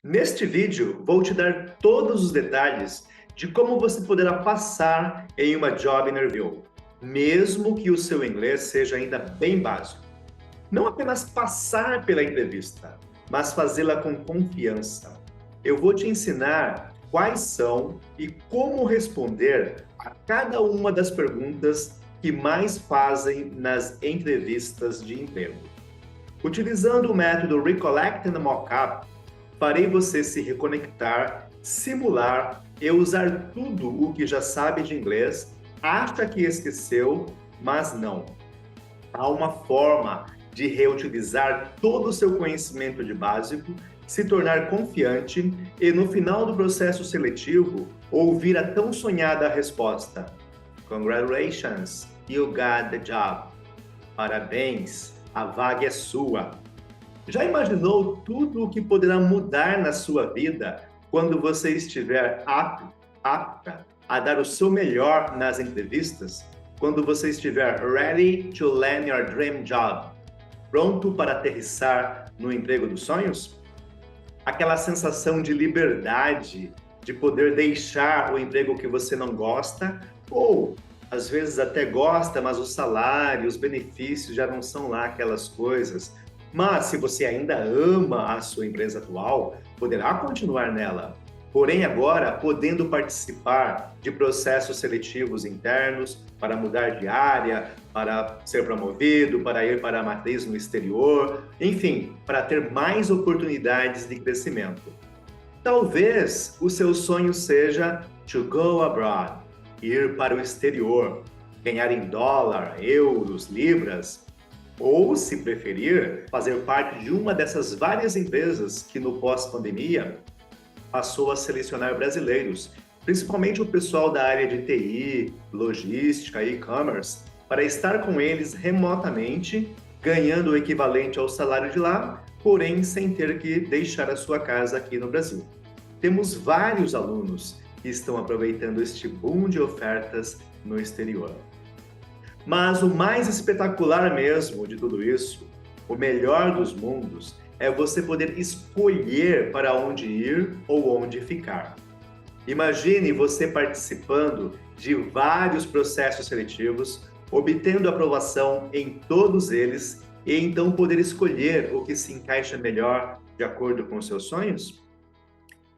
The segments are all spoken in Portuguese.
Neste vídeo, vou te dar todos os detalhes de como você poderá passar em uma job interview, mesmo que o seu inglês seja ainda bem básico. Não apenas passar pela entrevista, mas fazê-la com confiança. Eu vou te ensinar quais são e como responder a cada uma das perguntas que mais fazem nas entrevistas de emprego. Utilizando o método Recollect and Mockup, farei você se reconectar, simular e usar tudo o que já sabe de inglês, acha que esqueceu, mas não. Há uma forma de reutilizar todo o seu conhecimento de básico, se tornar confiante e, no final do processo seletivo, ouvir a tão sonhada resposta: Congratulations, you got the job. Parabéns, a vaga é sua. Já imaginou tudo o que poderá mudar na sua vida quando você estiver apta a dar o seu melhor nas entrevistas? Quando você estiver ready to land your dream job, pronto para aterrissar no emprego dos sonhos? Aquela sensação de liberdade, de poder deixar o emprego que você não gosta, ou às vezes até gosta, mas o salário, os benefícios já não são lá aquelas coisas. Mas se você ainda ama a sua empresa atual, poderá continuar nela. Porém, agora, podendo participar de processos seletivos internos para mudar de área, para ser promovido, para ir para a matriz no exterior, enfim, para ter mais oportunidades de crescimento. Talvez o seu sonho seja to go abroad, ir para o exterior, ganhar em dólar, euros, libras, ou, se preferir, fazer parte de uma dessas várias empresas que no pós-pandemia passou a selecionar brasileiros, principalmente o pessoal da área de TI, logística e e-commerce, para estar com eles remotamente, ganhando o equivalente ao salário de lá, porém sem ter que deixar a sua casa aqui no Brasil. Temos vários alunos que estão aproveitando este boom de ofertas no exterior. Mas o mais espetacular mesmo de tudo isso, o melhor dos mundos, é você poder escolher para onde ir ou onde ficar. Imagine você participando de vários processos seletivos, obtendo aprovação em todos eles e então poder escolher o que se encaixa melhor de acordo com os seus sonhos?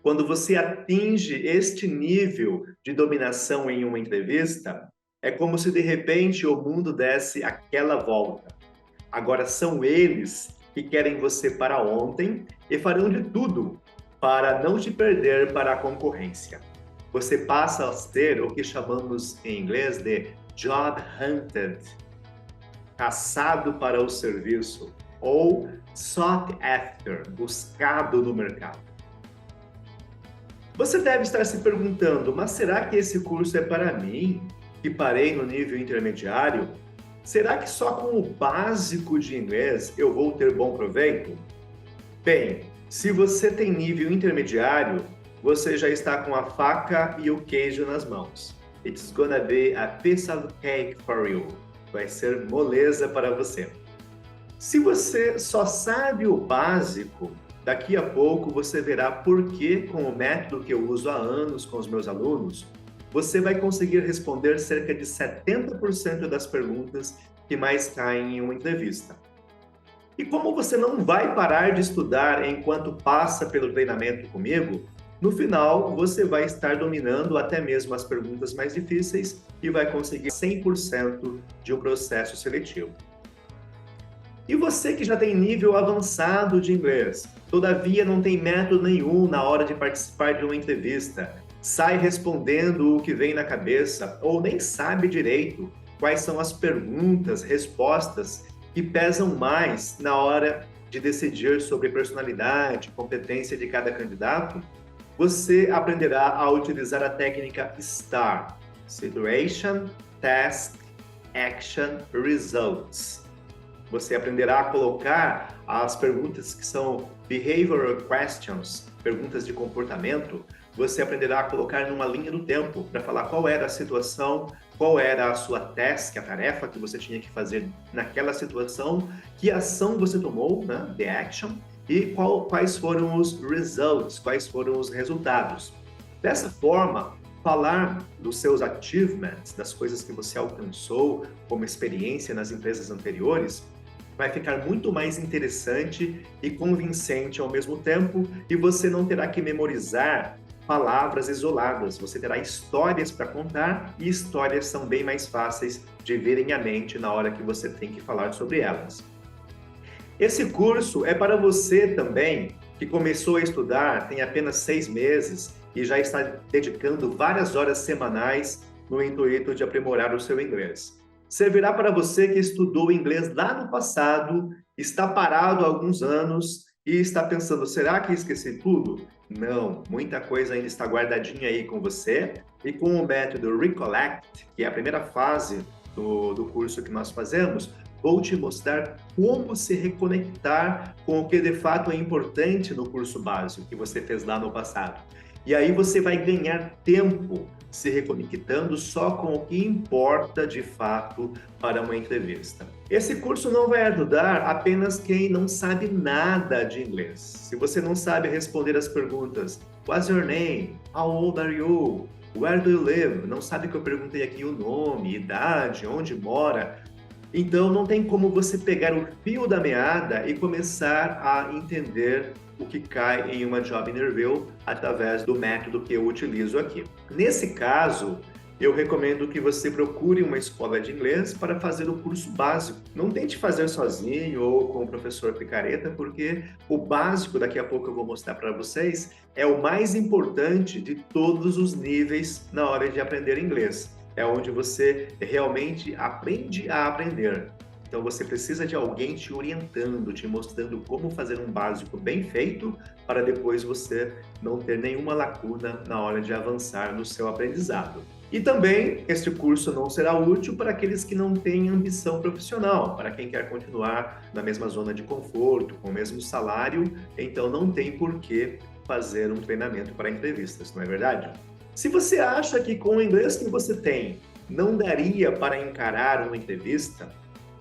Quando você atinge este nível de dominação em uma entrevista, é como se de repente o mundo desse aquela volta. Agora são eles que querem você para ontem e farão de tudo para não te perder para a concorrência. Você passa a ter o que chamamos em inglês de job hunted, caçado para o serviço, ou sought after, buscado no mercado. Você deve estar se perguntando, mas será que esse curso é para mim, que parei no nível intermediário? Será que só com o básico de inglês eu vou ter bom proveito? Bem, se você tem nível intermediário, você já está com a faca e o queijo nas mãos. It's gonna be a piece of cake for you. Vai ser moleza para você. Se você só sabe o básico, daqui a pouco você verá por que, com o método que eu uso há anos com os meus alunos, você vai conseguir responder cerca de 70% das perguntas que mais caem em uma entrevista. E como você não vai parar de estudar enquanto passa pelo treinamento comigo, no final você vai estar dominando até mesmo as perguntas mais difíceis e vai conseguir 100% de um processo seletivo. E você que já tem nível avançado de inglês, todavia não tem método nenhum na hora de participar de uma entrevista, sai respondendo o que vem na cabeça ou nem sabe direito quais são as perguntas, respostas que pesam mais na hora de decidir sobre personalidade, competência de cada candidato, você aprenderá a utilizar a técnica STAR, Situation, Task, Action, Results. Você aprenderá a colocar as perguntas que são behavioral questions, perguntas de comportamento, você aprenderá a colocar numa linha do tempo para falar qual era a situação, qual era a sua task, a tarefa que você tinha que fazer naquela situação, que ação você tomou, né, the action, e quais foram os results, quais foram os resultados. Dessa forma, falar dos seus achievements, das coisas que você alcançou como experiência nas empresas anteriores, vai ficar muito mais interessante e convincente ao mesmo tempo, e você não terá que memorizar palavras isoladas, você terá histórias para contar, e histórias são bem mais fáceis de virem à mente na hora que você tem que falar sobre elas. Esse curso é para você também que começou a estudar tem apenas 6 meses e já está dedicando várias horas semanais no intuito de aprimorar o seu inglês. Servirá para você que estudou inglês lá no passado, está parado há alguns anos e está pensando, será que esqueci tudo? Não, muita coisa ainda está guardadinha aí com você, e com o método Recollect, que é a primeira fase do curso que nós fazemos, vou te mostrar como se reconectar com o que de fato é importante no curso básico que você fez lá no passado. E aí você vai ganhar tempo se reconectando só com o que importa de fato para uma entrevista. Esse curso não vai ajudar apenas quem não sabe nada de inglês. Se você não sabe responder as perguntas What's your name? How old are you? Where do you live? Não sabe que eu perguntei aqui o nome, idade, onde mora. Então, não tem como você pegar o fio da meada e começar a entender o que cai em uma job interview através do método que eu utilizo aqui. Nesse caso, eu recomendo que você procure uma escola de inglês para fazer o curso básico. Não tente fazer sozinho ou com o professor picareta, porque o básico, daqui a pouco eu vou mostrar para vocês, é o mais importante de todos os níveis na hora de aprender inglês. É onde você realmente aprende a aprender. Então você precisa de alguém te orientando, te mostrando como fazer um básico bem feito, para depois você não ter nenhuma lacuna na hora de avançar no seu aprendizado. E também, este curso não será útil para aqueles que não têm ambição profissional, para quem quer continuar na mesma zona de conforto, com o mesmo salário, então não tem por que fazer um treinamento para entrevistas, não é verdade? Se você acha que com o inglês que você tem não daria para encarar uma entrevista,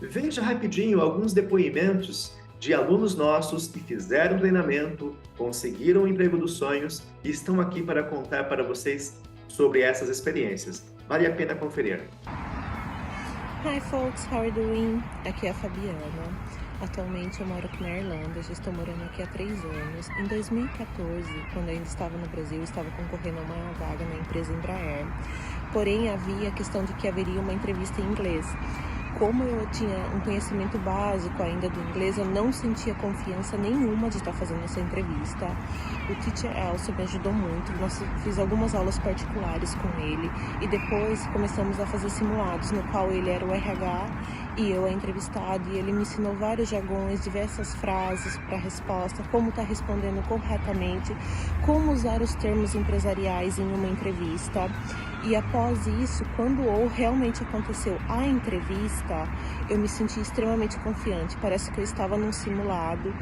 veja rapidinho alguns depoimentos de alunos nossos que fizeram treinamento, conseguiram o emprego dos sonhos e estão aqui para contar para vocês sobre essas experiências. Vale a pena conferir. Hi folks, how are you doing? Aqui é a Fabiana. Atualmente eu moro aqui na Irlanda, já estou morando aqui há 3 anos. Em 2014, quando eu ainda estava no Brasil, eu estava concorrendo a uma vaga na empresa Embraer. Porém, havia a questão de que haveria uma entrevista em inglês. Como eu tinha um conhecimento básico ainda do inglês, eu não sentia confiança nenhuma de estar fazendo essa entrevista. O teacher Elcio me ajudou muito, fiz algumas aulas particulares com ele e depois começamos a fazer simulados, no qual ele era o RH e eu a entrevistada, e ele me ensinou vários jargões, diversas frases para resposta, como estar respondendo corretamente, como usar os termos empresariais em uma entrevista. E após isso, quando realmente aconteceu a entrevista, eu me senti extremamente confiante. Parece que eu estava num simulado.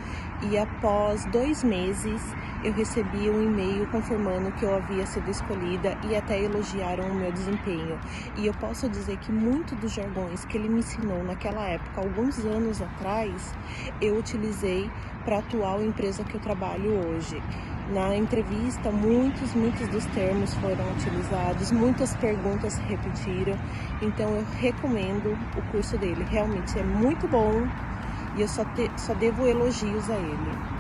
E após 2 meses, eu recebi um e-mail confirmando que eu havia sido escolhida e até elogiaram o meu desempenho. E eu posso dizer que muito dos jargões que ele me ensinou naquela época, alguns anos atrás, eu utilizei para a atual empresa que eu trabalho hoje. Na entrevista, muitos dos termos foram utilizados, muitas perguntas se repetiram, então eu recomendo o curso dele, realmente é muito bom e eu só devo elogios a ele.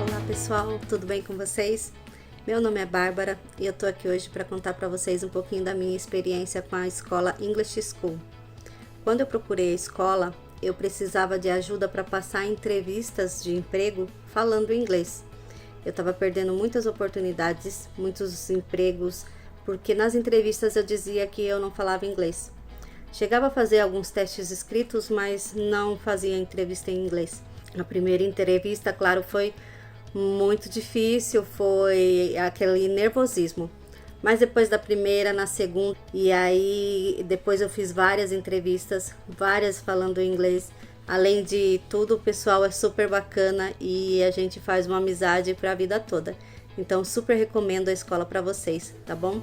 Olá pessoal, tudo bem com vocês? Meu nome é Bárbara e eu tô aqui hoje para contar para vocês um pouquinho da minha experiência com a escola English School. Quando eu procurei a escola, eu precisava de ajuda para passar entrevistas de emprego falando inglês. Eu estava perdendo muitas oportunidades, muitos empregos, porque nas entrevistas eu dizia que eu não falava inglês. Chegava a fazer alguns testes escritos, mas não fazia entrevista em inglês. A primeira entrevista, claro, foi muito difícil, foi aquele nervosismo, mas depois da primeira, na segunda, e aí depois eu fiz várias entrevistas, várias falando inglês. Além de tudo, o pessoal é super bacana e a gente faz uma amizade para a vida toda. Então, super recomendo a escola para vocês, tá bom?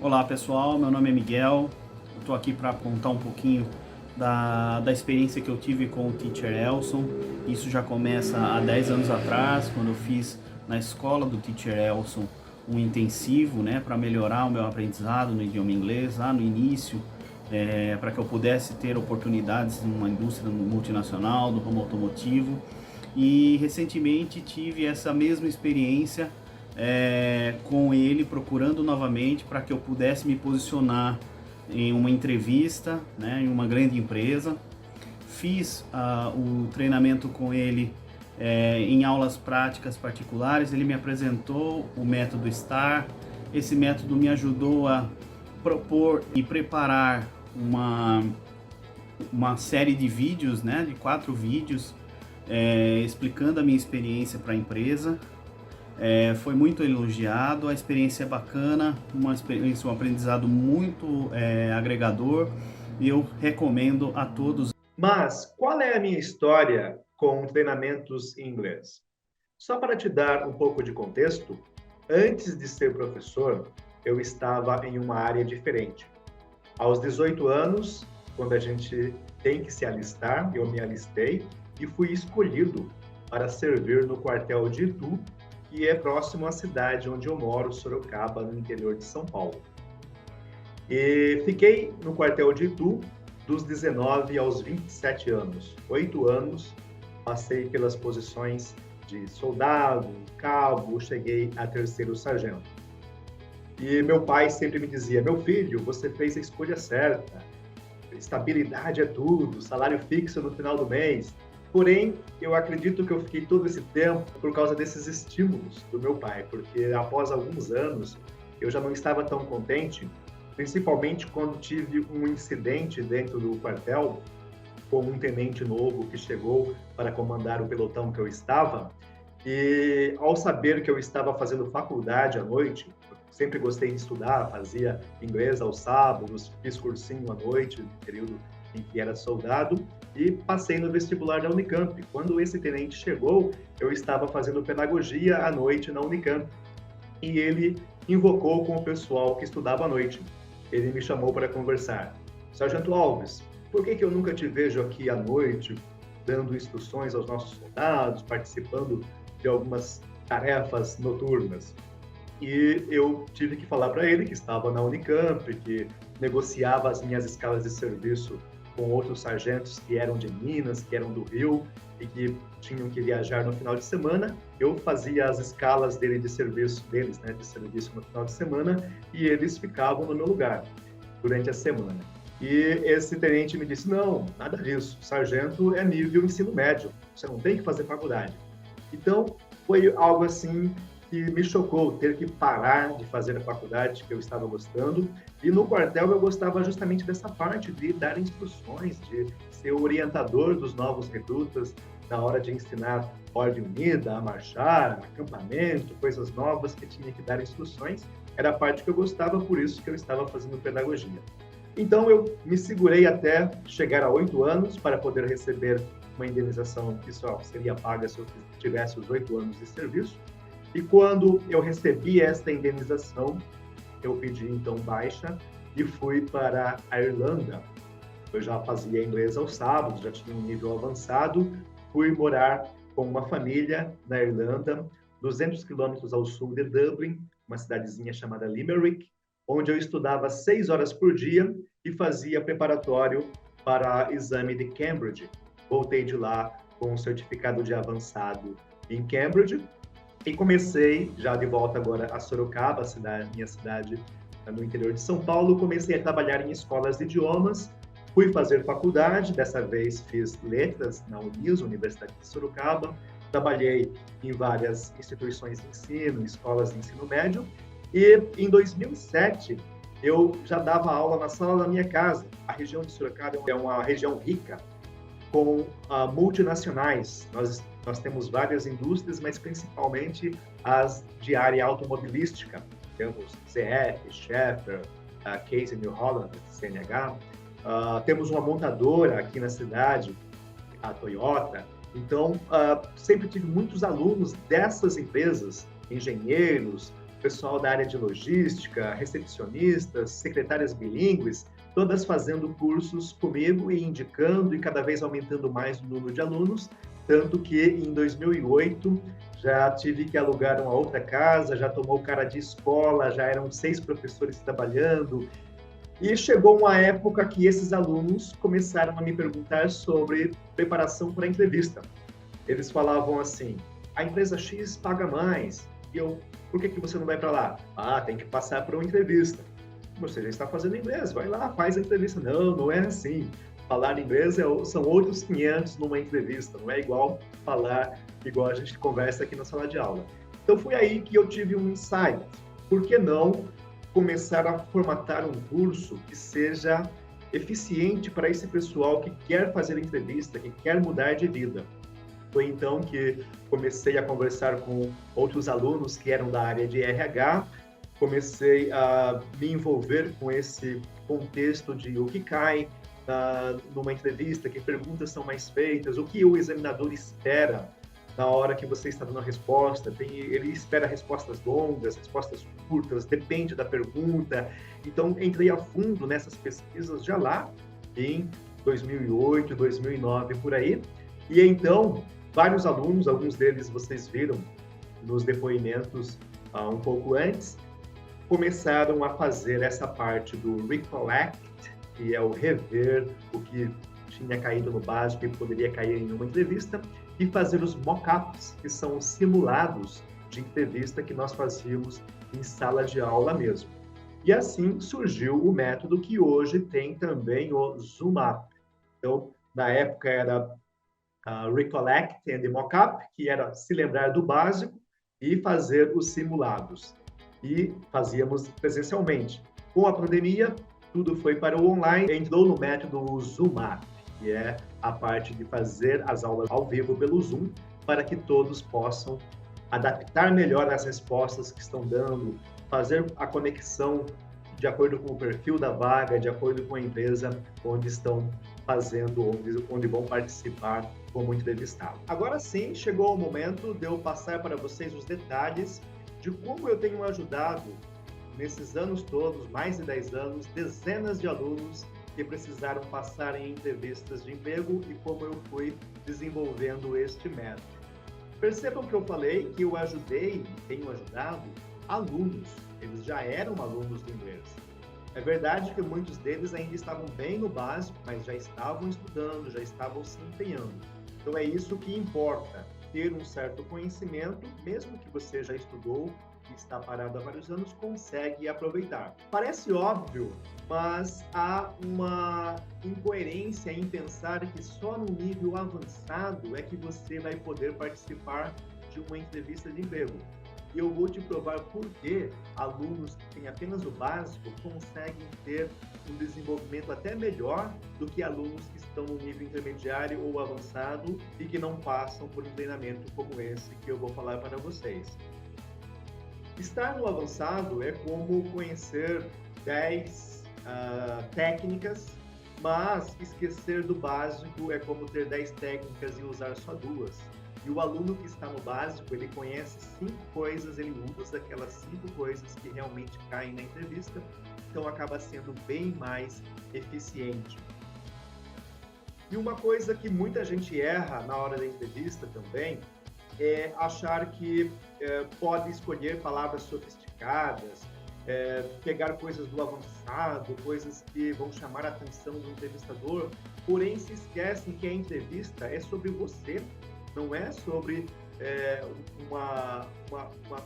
Olá pessoal, meu nome é Miguel, eu estou aqui para contar um pouquinho da experiência que eu tive com o Teacher Elson. Isso já começa há 10 anos atrás, quando eu fiz na escola do Teacher Elson um intensivo, né, para melhorar o meu aprendizado no idioma inglês, lá no início, para que eu pudesse ter oportunidades em uma indústria multinacional, do ramo automotivo. E recentemente tive essa mesma experiência com ele, procurando novamente para que eu pudesse me posicionar em uma entrevista, né, em uma grande empresa. Fiz o treinamento com ele em aulas práticas particulares. Ele me apresentou o método STAR. Esse método me ajudou a propor e preparar uma série de vídeos, né, de 4 vídeos, explicando a minha experiência para a empresa. Foi muito elogiado, a experiência é bacana, um aprendizado muito agregador, e eu recomendo a todos. Mas qual é a minha história com treinamentos em inglês? Só para te dar um pouco de contexto, antes de ser professor, eu estava em uma área diferente. Aos 18 anos, quando a gente tem que se alistar, eu me alistei e fui escolhido para servir no quartel de Itu, que é próximo à cidade onde eu moro, Sorocaba, no interior de São Paulo. E fiquei no quartel de Itu dos 19 aos 27 anos. 8 anos, passei pelas posições de soldado, cabo, cheguei a 3º sargento. E meu pai sempre me dizia: meu filho, você fez a escolha certa, estabilidade é tudo, salário fixo no final do mês. Porém, eu acredito que eu fiquei todo esse tempo por causa desses estímulos do meu pai, porque após alguns anos eu já não estava tão contente, principalmente quando tive um incidente dentro do quartel com um tenente novo que chegou para comandar o pelotão que eu estava. E ao saber que eu estava fazendo faculdade à noite, sempre gostei de estudar, fazia inglês aos sábados, fiz cursinho à noite, no período em que era soldado, e passei no vestibular da Unicamp. Quando esse tenente chegou, eu estava fazendo pedagogia à noite na Unicamp, e ele invocou com o pessoal que estudava à noite. Ele me chamou para conversar. Sargento Alves, por que eu nunca te vejo aqui à noite, dando instruções aos nossos soldados, participando de algumas tarefas noturnas? E eu tive que falar para ele que estava na Unicamp, que negociava as minhas escalas de serviço com outros sargentos que eram de Minas, que eram do Rio e que tinham que viajar no final de semana. Eu fazia as escalas deles de serviço no final de semana, e eles ficavam no meu lugar durante a semana. E esse tenente me disse: não, nada disso, sargento é nível ensino médio, você não tem que fazer faculdade. Então, foi algo assim que me chocou, ter que parar de fazer a faculdade que eu estava gostando. E no quartel eu gostava justamente dessa parte de dar instruções, de ser o orientador dos novos recrutas na hora de ensinar ordem unida, a marchar, acampamento, coisas novas que tinha que dar instruções. Era a parte que eu gostava, por isso que eu estava fazendo pedagogia. Então eu me segurei até chegar a 8 anos para poder receber uma indenização que só seria paga se eu tivesse os 8 anos de serviço. E quando eu recebi esta indenização, eu pedi então baixa e fui para a Irlanda. Eu já fazia inglês aos sábados, já tinha um nível avançado. Fui morar com uma família na Irlanda, 200 quilômetros ao sul de Dublin, uma cidadezinha chamada Limerick, onde eu estudava 6 horas por dia e fazia preparatório para exame de Cambridge. Voltei de lá com um certificado de avançado em Cambridge e comecei, já de volta agora a Sorocaba, minha cidade no interior de São Paulo, comecei a trabalhar em escolas de idiomas, fui fazer faculdade, dessa vez fiz letras na UNIS, Universidade de Sorocaba, trabalhei em várias instituições de ensino, escolas de ensino médio, e em 2007 eu já dava aula na sala da minha casa. A região de Sorocaba é uma região rica com multinacionais. Nós temos várias indústrias, mas principalmente as de área automobilística. temos ZF, Schaeffler, a Case New Holland, CNH. Temos uma montadora aqui na cidade, a Toyota. Então, sempre tive muitos alunos dessas empresas, engenheiros, pessoal da área de logística, recepcionistas, secretárias bilíngues, todas fazendo cursos comigo e indicando e cada vez aumentando mais o número de alunos, tanto que em 2008 já tive que alugar uma outra casa, já tomou cara de escola, já eram 6 professores trabalhando, e chegou uma época que esses alunos começaram a me perguntar sobre preparação para a entrevista. Eles falavam assim: a empresa X paga mais, e eu, por que você não vai para lá? Tem que passar por uma entrevista. Você já está fazendo inglês, vai lá, faz a entrevista. Não, não é assim. Falar inglês são outros 500 numa entrevista, não é igual falar igual a gente conversa aqui na sala de aula. Então foi aí que eu tive um insight. Por que não começar a formatar um curso que seja eficiente para esse pessoal que quer fazer entrevista, que quer mudar de vida? Foi então que comecei a conversar com outros alunos que eram da área de RH, comecei a me envolver com esse contexto de o que cai numa entrevista, que perguntas são mais feitas, o que o examinador espera na hora que você está dando a resposta. Ele espera respostas longas, respostas curtas, depende da pergunta. Então, entrei a fundo nessas pesquisas já lá em 2008, 2009, por aí. E então, vários alunos, alguns deles vocês viram nos depoimentos um pouco antes, começaram a fazer essa parte do recollect, que é o rever o que tinha caído no básico e poderia cair em uma entrevista, e fazer os mock-ups, que são os simulados de entrevista que nós fazíamos em sala de aula mesmo. E assim surgiu o método que hoje tem também o Zoom Up. Então, na época era Recollect and Mock-up, que era se lembrar do básico e fazer os simulados. E fazíamos presencialmente. Com a pandemia, tudo foi para o online, entrou no método Zoom Up, que é a parte de fazer as aulas ao vivo pelo Zoom, para que todos possam adaptar melhor as respostas que estão dando, fazer a conexão de acordo com o perfil da vaga, de acordo com a empresa onde estão fazendo, onde vão participar como entrevistado. Agora sim, chegou o momento de eu passar para vocês os detalhes de como eu tenho ajudado, nesses anos todos, mais de 10 anos, dezenas de alunos que precisaram passar em entrevistas de emprego e como eu fui desenvolvendo este método. Percebam que eu falei que eu ajudei e tenho ajudado alunos. Eles já eram alunos do inglês. É verdade que muitos deles ainda estavam bem no básico, mas já estavam estudando, já estavam se empenhando. Então é isso que importa, ter um certo conhecimento, mesmo que você já estudou e está parado há vários anos, consegue aproveitar. Parece óbvio, mas há uma incoerência em pensar que só no nível avançado é que você vai poder participar de uma entrevista de emprego. E eu vou te provar por que alunos que têm apenas o básico conseguem ter um desenvolvimento até melhor do que alunos que estão no nível intermediário ou avançado e que não passam por um treinamento como esse que eu vou falar para vocês. Estar no avançado é como conhecer 10 técnicas, mas esquecer do básico é como ter 10 técnicas e usar só 2. E o aluno que está no básico, ele conhece 5 coisas, ele usa aquelas 5 coisas que realmente caem na entrevista, então acaba sendo bem mais eficiente. E uma coisa que muita gente erra na hora da entrevista também é achar que pode escolher palavras sofisticadas, pegar coisas do avançado, coisas que vão chamar a atenção do entrevistador, porém se esquecem que a entrevista é sobre você, não é sobre uma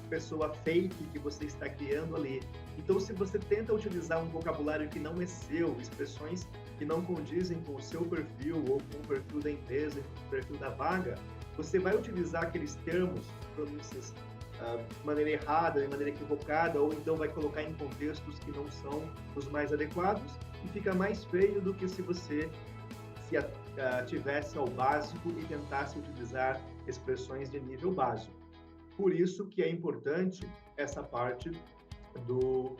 pessoa fake que você está criando ali. Então, se você tenta utilizar um vocabulário que não é seu, expressões que não condizem com o seu perfil ou com o perfil da empresa, com o perfil da vaga, você vai utilizar aqueles termos, pronúncias de maneira errada, de maneira equivocada, ou então vai colocar em contextos que não são os mais adequados e fica mais feio do que se você tivesse ao básico e tentasse utilizar expressões de nível básico. Por isso que é importante essa parte do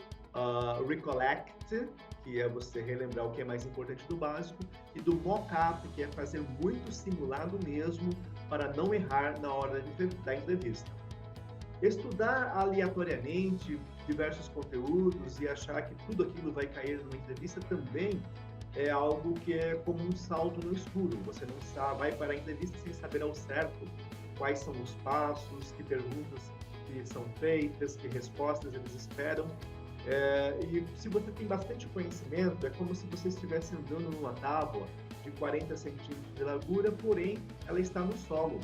recollect, que é você relembrar o que é mais importante do básico, e do mock-up, que é fazer muito simulado mesmo para não errar na hora da entrevista. Estudar aleatoriamente diversos conteúdos e achar que tudo aquilo vai cair numa entrevista também é algo que é como um salto no escuro. Você não sabe, vai para a entrevista sem saber ao certo quais são os passos, que perguntas que são feitas, que respostas eles esperam. E se você tem bastante conhecimento, é como se você estivesse andando numa tábua de 40 centímetros de largura, porém ela está no solo.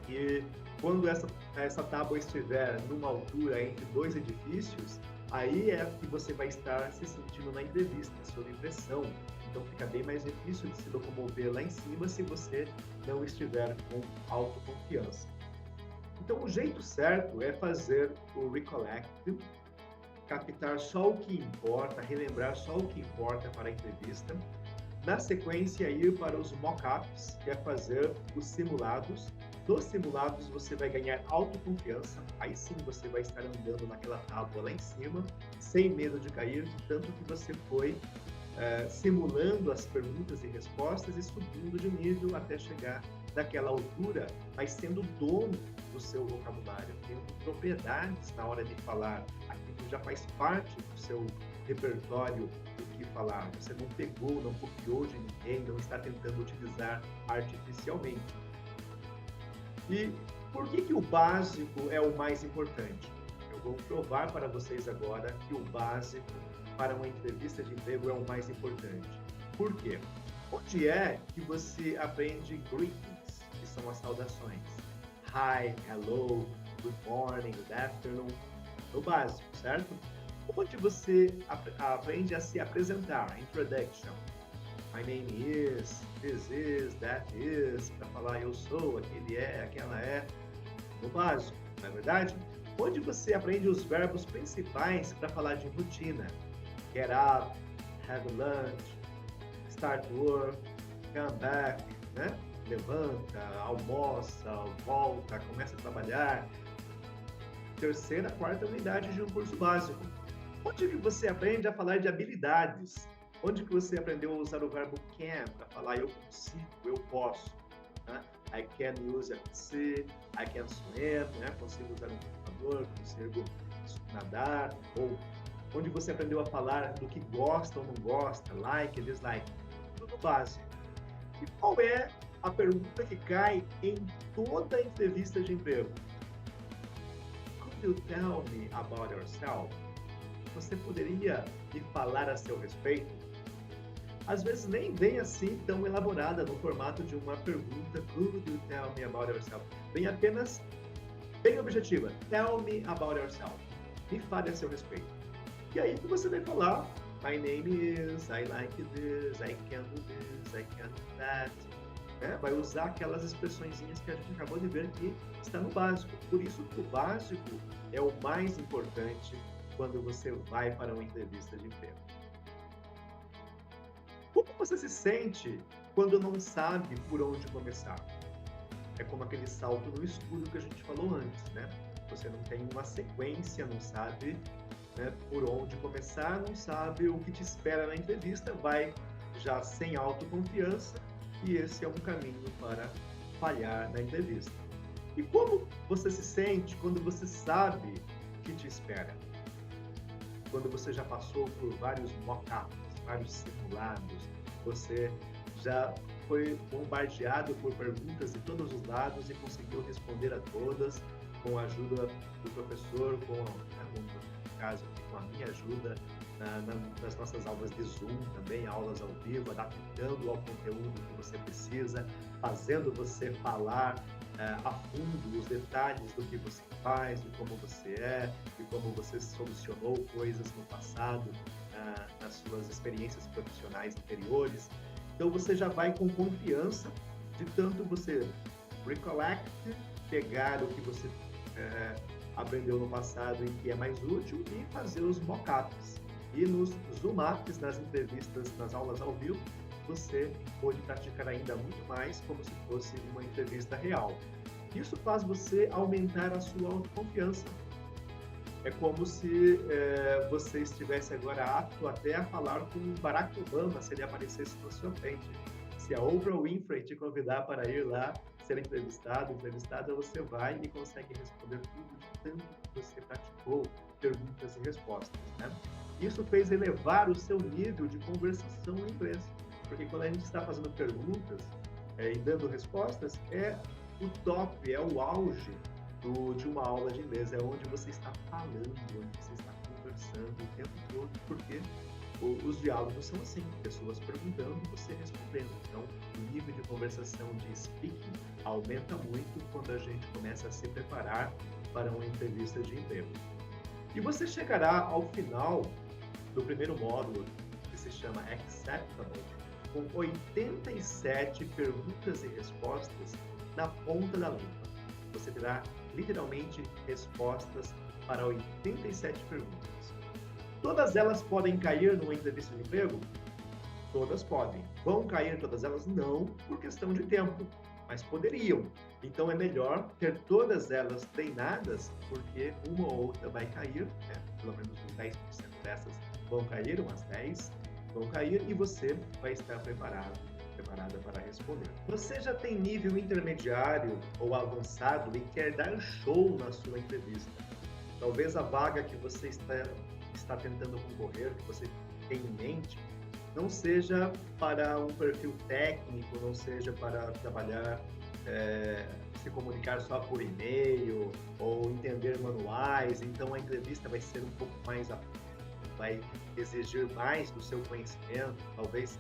E quando essa tábua estiver numa altura entre dois edifícios, aí é que você vai estar se sentindo na entrevista, sob pressão. Então fica bem mais difícil de se locomover lá em cima se você não estiver com autoconfiança. Então o jeito certo é fazer o recollect, captar só o que importa, relembrar só o que importa para a entrevista. Na sequência, ir para os mock-ups, que é fazer os simulados. Nos simulados, você vai ganhar autoconfiança. Aí sim, você vai estar andando naquela tábua lá em cima, sem medo de cair, de tanto que você foi simulando as perguntas e respostas e subindo de nível até chegar naquela altura, mas sendo dono do seu vocabulário, tendo propriedades na hora de falar. Aquilo já faz parte do seu repertório do que falar. Você não pegou, não copiou de ninguém, não está tentando utilizar artificialmente. E por que o básico é o mais importante? Eu vou provar para vocês agora que o básico para uma entrevista de emprego é o mais importante. Por quê? Onde é que você aprende greetings, que são as saudações? Hi, hello, good morning, good afternoon. No básico, certo? Onde você aprende a se apresentar? Introduction. My name is, this is, that is, para falar eu sou, aquele é, aquela é. No básico, não é verdade? Onde você aprende os verbos principais para falar de rotina? Get up, have lunch, start work, come back, né? Levanta, almoça, volta, começa a trabalhar. Terceira, quarta unidade de um curso básico. Onde que você aprende a falar de habilidades? Onde que você aprendeu a usar o verbo can para falar eu consigo, eu posso? Né? I can use a PC, I can swim, né? Consigo usar um computador, consigo nadar. Ou onde você aprendeu a falar do que gosta ou não gosta, like, dislike. Tudo básico. E qual é a pergunta que cai em toda entrevista de emprego? Could you tell me about yourself? Você poderia me falar a seu respeito? Às vezes nem vem assim tão elaborada no formato de uma pergunta, could you tell me about yourself? Vem apenas bem objetiva, tell me about yourself. Me fale a seu respeito. E aí que você vai falar, my name is, I like this, I can do this, I can do that. Né? Vai usar aquelas expressõezinhas que a gente acabou de ver que está no básico. Por isso que o básico é o mais importante quando você vai para uma entrevista de emprego. Como você se sente quando não sabe por onde começar? É como aquele salto no escuro que a gente falou antes, né? Você não tem uma sequência, não sabe, né, por onde começar, não sabe o que te espera na entrevista, vai já sem autoconfiança e esse é um caminho para falhar na entrevista. E como você se sente quando você sabe o que te espera? Quando você já passou por vários mock-ups, vários simulados, você já foi bombardeado por perguntas de todos os lados e conseguiu responder a todas com a ajuda do professor, no caso, com a minha ajuda, nas nossas aulas de Zoom também, aulas ao vivo, adaptando ao conteúdo que você precisa, fazendo você falar a fundo os detalhes do que você faz, de como você é, de como você solucionou coisas no passado, nas suas experiências profissionais anteriores. Então você já vai com confiança de tanto você recollect, pegar o que você aprendeu no passado e que é mais útil e fazer os mock-ups. E nos zoom-ups, nas entrevistas, nas aulas ao vivo, você pode praticar ainda muito mais como se fosse uma entrevista real. Isso faz você aumentar a sua autoconfiança. É como se você estivesse agora apto até a falar com Barack Obama, se ele aparecesse na sua frente. Se a Oprah Winfrey te convidar para ir lá ser entrevistada, você vai e consegue responder tudo de tanto que você praticou perguntas e respostas, né? Isso fez elevar o seu nível de conversação em inglês, porque quando a gente está fazendo perguntas e dando respostas, é o top, é o auge de uma aula de inglês, é onde você está falando, onde você está conversando o tempo todo, porque os diálogos são assim, pessoas perguntando e você respondendo. Então, o nível de conversação de speaking aumenta muito quando a gente começa a se preparar para uma entrevista de emprego. E você chegará ao final do primeiro módulo, que se chama Acceptable, com 87 perguntas e respostas na ponta da língua. Você terá literalmente respostas para 87 perguntas. Todas elas podem cair numa entrevista de emprego? Todas podem. Vão cair todas elas? Não, por questão de tempo, mas poderiam. Então é melhor ter todas elas treinadas, porque uma ou outra vai cair, né? Pelo menos uns 10% dessas vão cair, umas 10 vão cair, e você vai estar preparada para responder. Você já tem nível intermediário ou avançado e quer dar show na sua entrevista. Talvez a vaga que você está tentando concorrer, que você tem em mente, não seja para um perfil técnico, não seja para trabalhar, se comunicar só por e-mail ou entender manuais. Então a entrevista vai ser um pouco mais, vai exigir mais do seu conhecimento. Talvez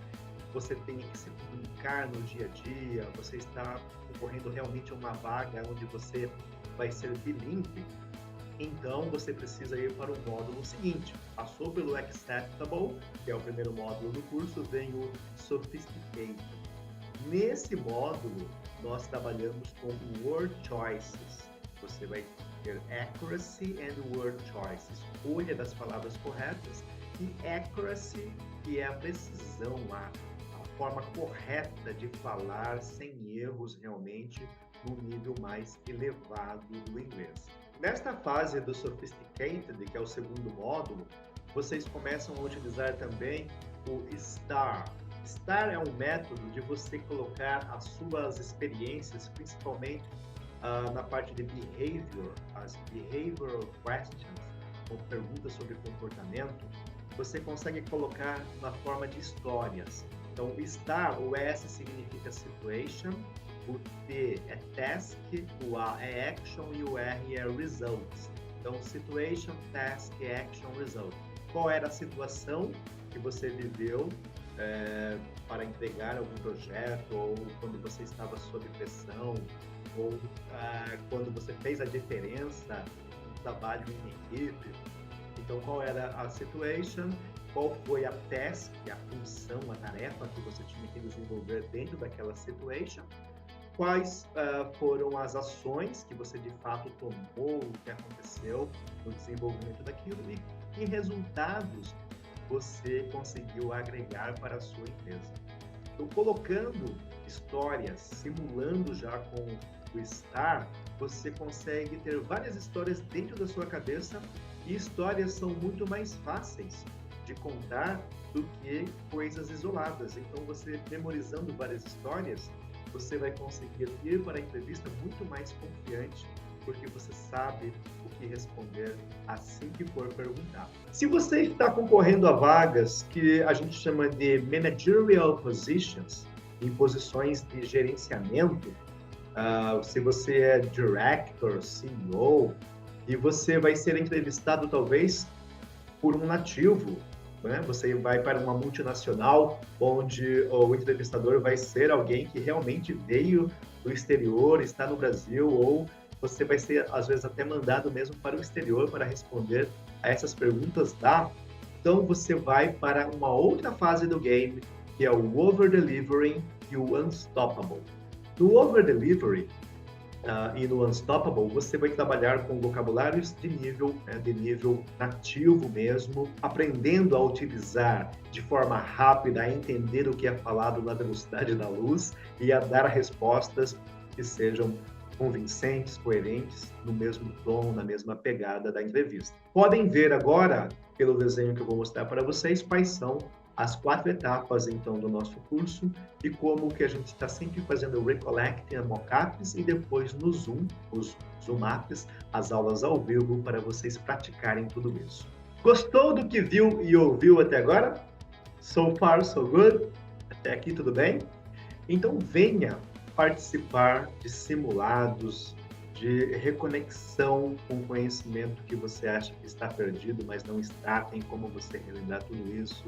você tenha que se comunicar no dia a dia, você está concorrendo realmente a uma vaga onde você vai ser bilíngue. Então, você precisa ir para o módulo seguinte. Passou pelo Acceptable, que é o primeiro módulo do curso, vem o Sophisticated. Nesse módulo, nós trabalhamos com Word Choices. Você vai ter Accuracy and Word Choice, escolha das palavras corretas, e Accuracy, que é a precisão, a forma correta de falar sem erros realmente no nível mais elevado do inglês. Nesta fase do Sophisticated, que é o segundo módulo, vocês começam a utilizar também o STAR. STAR é um método de você colocar as suas experiências, principalmente na parte de behavior, as behavioral questions, ou perguntas sobre comportamento, você consegue colocar na forma de histórias. Então, o STAR, o S significa situation, o T é task, o A é action e o R é results. Então, situation, task, action, result. Qual era a situação que você viveu para entregar algum projeto, ou quando você estava sob pressão, ou quando você fez a diferença no trabalho em equipe? Então, qual era a situation? Qual foi a task, a função, a tarefa que você tinha que desenvolver dentro daquela situation? Quais foram as ações que você de fato tomou, o que aconteceu no desenvolvimento daquilo, e que resultados você conseguiu agregar para a sua empresa. Então, colocando histórias, simulando já com o STAR, você consegue ter várias histórias dentro da sua cabeça, e histórias são muito mais fáceis de contar do que coisas isoladas. Então, você memorizando várias histórias, você vai conseguir ir para a entrevista muito mais confiante, porque você sabe o que responder assim que for perguntado. Se você está concorrendo a vagas que a gente chama de managerial positions, em posições de gerenciamento, se você é director, CEO, e você vai ser entrevistado talvez por um nativo, né? Você vai para uma multinacional onde o entrevistador vai ser alguém que realmente veio do exterior, está no Brasil, ou você vai ser, às vezes, até mandado mesmo para o exterior para responder a essas perguntas lá. Então, você vai para uma outra fase do game, que é o over-delivering e o unstoppable. No over-delivery e no unstoppable, você vai trabalhar com vocabulários de nível nativo mesmo, aprendendo a utilizar de forma rápida, a entender o que é falado na velocidade da luz e a dar respostas que sejam convincentes, coerentes, no mesmo tom, na mesma pegada da entrevista. Podem ver agora, pelo desenho que eu vou mostrar para vocês, quais são as 4 etapas, então, do nosso curso e como que a gente está sempre fazendo o Recollect and Mockups e depois no Zoom, os Zoom-ups, as aulas ao vivo, para vocês praticarem tudo isso. Gostou do que viu e ouviu até agora? So far, so good? Até aqui tudo bem? Então venha participar de simulados, de reconexão com conhecimento que você acha que está perdido, mas não está. Tem como você relembrar tudo isso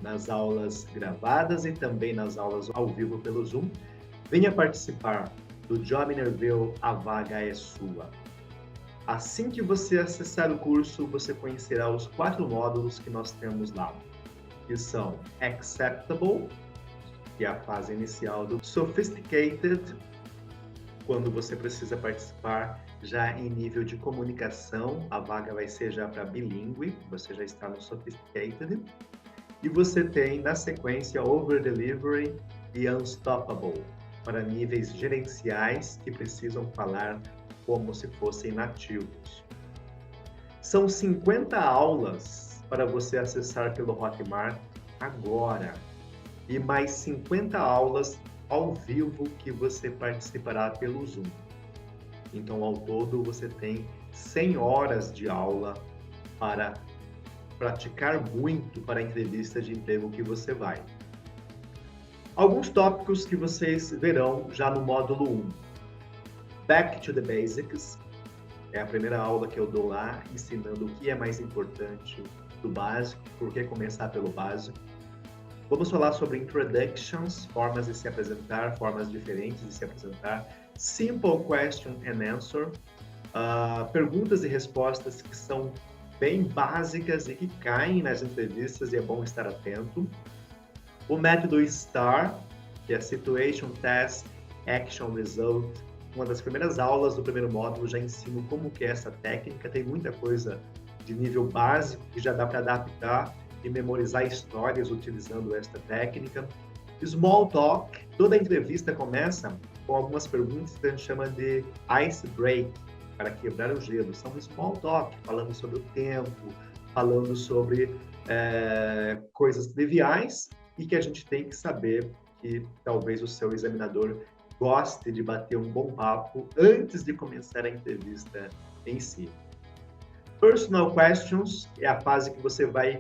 nas aulas gravadas e também nas aulas ao vivo pelo Zoom. Venha participar do Job Interview, a vaga é sua. Assim que você acessar o curso, você conhecerá os 4 módulos que nós temos lá, que são Acceptable, que é a fase inicial do Sophisticated, quando você precisa participar já em nível de comunicação, a vaga vai ser já para bilíngue, você já está no Sophisticated. E você tem, na sequência, Over Delivery e Unstoppable, para níveis gerenciais que precisam falar como se fossem nativos. São 50 aulas para você acessar pelo Hotmart agora. E mais 50 aulas ao vivo que você participará pelo Zoom. Então, ao todo, você tem 100 horas de aula para praticar muito para a entrevista de emprego que você vai. Alguns tópicos que vocês verão já no módulo 1. Back to the Basics. É a primeira aula que eu dou lá, ensinando o que é mais importante do básico, por que começar pelo básico. Vamos falar sobre introductions, formas de se apresentar, formas diferentes de se apresentar. Simple question and answer, perguntas e respostas que são bem básicas e que caem nas entrevistas e é bom estar atento. O método STAR, que é Situation, Task, Action, Result. Uma das primeiras aulas do primeiro módulo já ensino como que é essa técnica. Tem muita coisa de nível básico que já dá para adaptar e memorizar histórias utilizando esta técnica. Small Talk, toda entrevista começa com algumas perguntas que a gente chama de Ice Break, para quebrar o gelo. São Small Talk, falando sobre o tempo, falando sobre coisas triviais e que a gente tem que saber que talvez o seu examinador goste de bater um bom papo antes de começar a entrevista em si. Personal Questions é a fase que você vai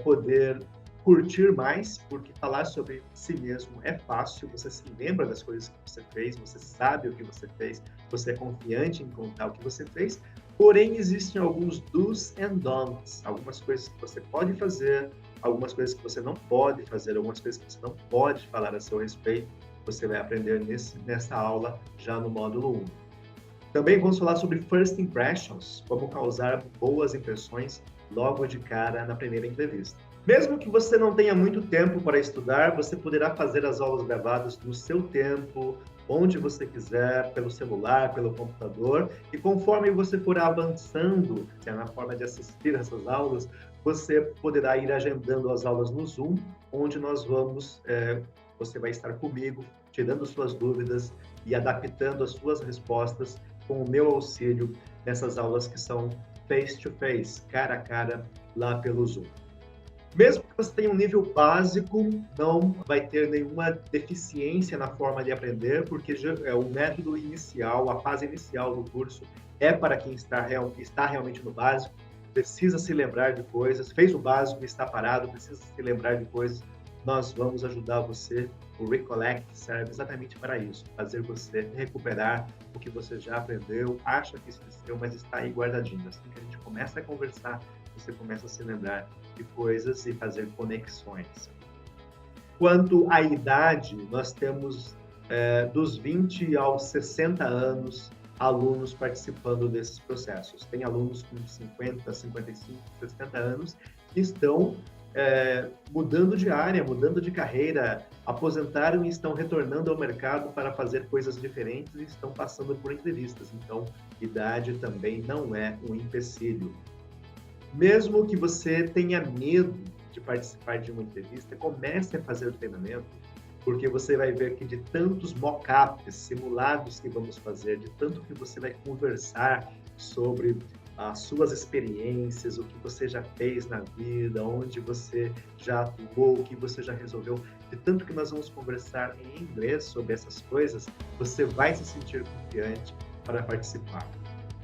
poder curtir mais, porque falar sobre si mesmo é fácil, você se lembra das coisas que você fez, você sabe o que você fez, você é confiante em contar o que você fez, porém existem alguns do's and don'ts, algumas coisas que você pode fazer, algumas coisas que você não pode fazer, algumas coisas que você não pode falar a seu respeito, você vai aprender nessa aula já no módulo 1. Também vamos falar sobre First Impressions, como causar boas impressões logo de cara na primeira entrevista. Mesmo que você não tenha muito tempo para estudar, você poderá fazer as aulas gravadas no seu tempo, onde você quiser, pelo celular, pelo computador, e conforme você for avançando na forma de assistir essas aulas, você poderá ir agendando as aulas no Zoom, onde nós vamos, você vai estar comigo, tirando suas dúvidas e adaptando as suas respostas com o meu auxílio nessas aulas que são face-to-face, cara a cara, lá pelo Zoom. Mesmo que você tenha um nível básico, não vai ter nenhuma deficiência na forma de aprender, porque o método inicial, a fase inicial do curso é para quem está realmente no básico, precisa se lembrar de coisas, fez o básico, está parado, precisa se lembrar de coisas. Nós vamos ajudar você. O Recollect serve exatamente para isso, fazer você recuperar o que você já aprendeu, acha que esqueceu, mas está aí guardadinho. Assim que a gente começa a conversar, você começa a se lembrar de coisas e fazer conexões. Quanto à idade, nós temos dos 20 aos 60 anos alunos participando desses processos. Tem alunos com 50, 55, 60 anos que estão mudando de área, mudando de carreira, aposentaram e estão retornando ao mercado para fazer coisas diferentes e estão passando por entrevistas. Então, idade também não é um empecilho. Mesmo que você tenha medo de participar de uma entrevista, comece a fazer o treinamento porque você vai ver que de tantos mock-ups, simulados que vamos fazer, de tanto que você vai conversar sobre as suas experiências, o que você já fez na vida, onde você já atuou, o que você já resolveu, de tanto que nós vamos conversar em inglês sobre essas coisas, você vai se sentir confiante para participar.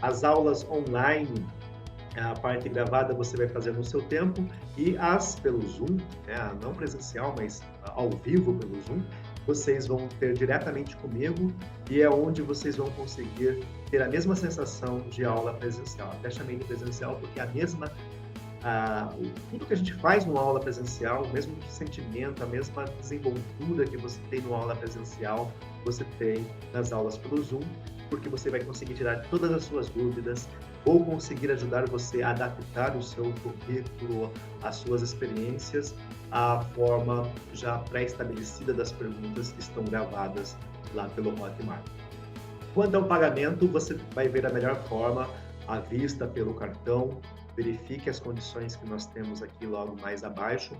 As aulas online, a parte gravada você vai fazer no seu tempo, e as pelo Zoom, né, não presencial, mas ao vivo pelo Zoom, vocês vão ter diretamente comigo, e é onde vocês vão conseguir ter a mesma sensação de aula presencial. Até chamei de presencial porque tudo que a gente faz numa aula presencial, o mesmo sentimento, a mesma desenvoltura que você tem numa aula presencial, você tem nas aulas pelo Zoom, porque você vai conseguir tirar todas as suas dúvidas, ou conseguir ajudar você a adaptar o seu currículo, as suas experiências, à forma já pré-estabelecida das perguntas que estão gravadas lá pelo Hotmart. Quanto ao pagamento, você vai ver a melhor forma, à vista pelo cartão. Verifique as condições que nós temos aqui logo mais abaixo,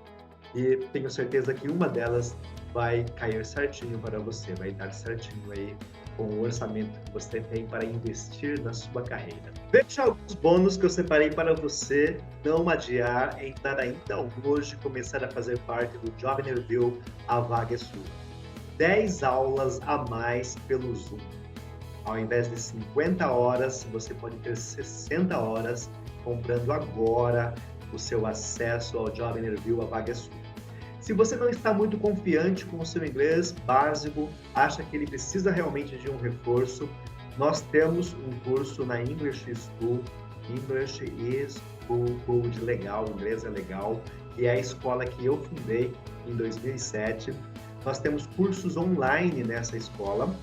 e tenho certeza que uma delas vai cair certinho para você, vai dar certinho aí com o orçamento que você tem para investir na sua carreira. Veja alguns bônus que eu separei para você não adiar em entrar ainda hoje, começar a fazer parte do Job Interview, a vaga é sua. 10 aulas a mais pelo Zoom. Ao invés de 50 horas, você pode ter 60 horas comprando agora o seu acesso ao Job Interview, a vaga é sua. Se você não está muito confiante com o seu inglês básico, acha que ele precisa realmente de um reforço, nós temos um curso na English School, English School Code Legal, inglês é legal, que é a escola que eu fundei em 2007. Nós temos cursos online nessa escola,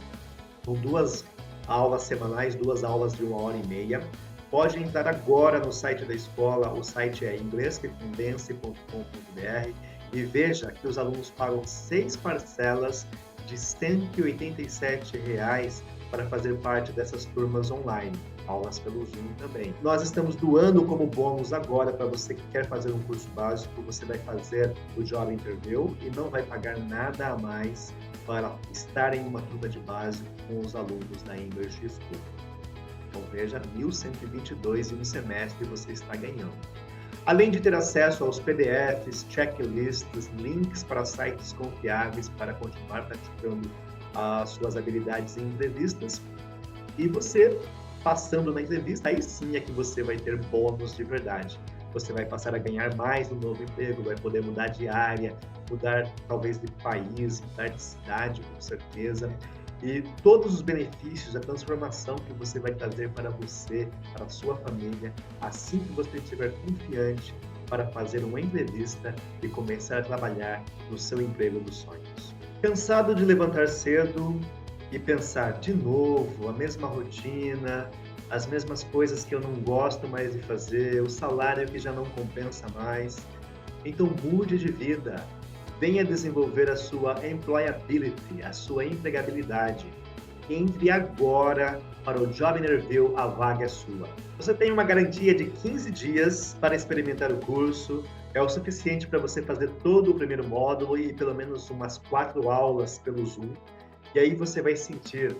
com 2 aulas semanais, 2 aulas de 1h30. Pode entrar agora no site da escola, o site é inglesquecondense.com.br, e veja que os alunos pagam 6 parcelas de R$ 187 para fazer parte dessas turmas online, aulas pelo Zoom também. Nós estamos doando como bônus agora para você que quer fazer um curso básico, você vai fazer o Job Interview e não vai pagar nada a mais para estar em uma turma de básico com os alunos da English School. Então veja, R$ 1.122 em um semestre você está ganhando. Além de ter acesso aos PDFs, checklists, links para sites confiáveis para continuar praticando as suas habilidades em entrevistas, e você passando na entrevista, aí sim é que você vai ter bônus de verdade. Você vai passar a ganhar mais no novo emprego, vai poder mudar de área, mudar talvez de país, mudar de cidade, com certeza. E todos os benefícios, a transformação que você vai trazer para você, para a sua família, assim que você estiver confiante para fazer uma entrevista e começar a trabalhar no seu emprego dos sonhos. Cansado de levantar cedo e pensar de novo a mesma rotina, as mesmas coisas que eu não gosto mais de fazer, o salário que já não compensa mais? Então mude de vida. Venha desenvolver a sua employability, a sua empregabilidade. Entre agora para o Job Interview, a vaga é sua. Você tem uma garantia de 15 dias para experimentar o curso. É o suficiente para você fazer todo o primeiro módulo e pelo menos umas 4 aulas pelo Zoom. E aí você vai sentir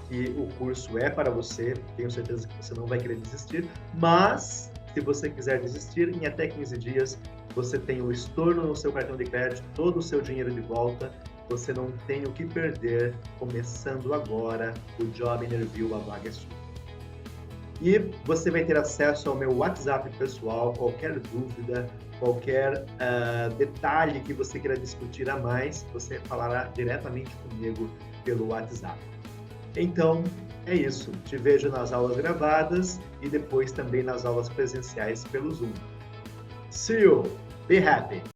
que o curso é para você. Tenho certeza que você não vai querer desistir, mas se você quiser desistir, em até 15 dias, você tem o estorno no seu cartão de crédito, todo o seu dinheiro de volta, você não tem o que perder, começando agora o Job Interview, a vaga é sua. E você vai ter acesso ao meu WhatsApp pessoal, qualquer dúvida, qualquer detalhe que você queira discutir a mais, você falará diretamente comigo pelo WhatsApp. Então, é isso. Te vejo nas aulas gravadas e depois também nas aulas presenciais pelo Zoom. See you! Be happy!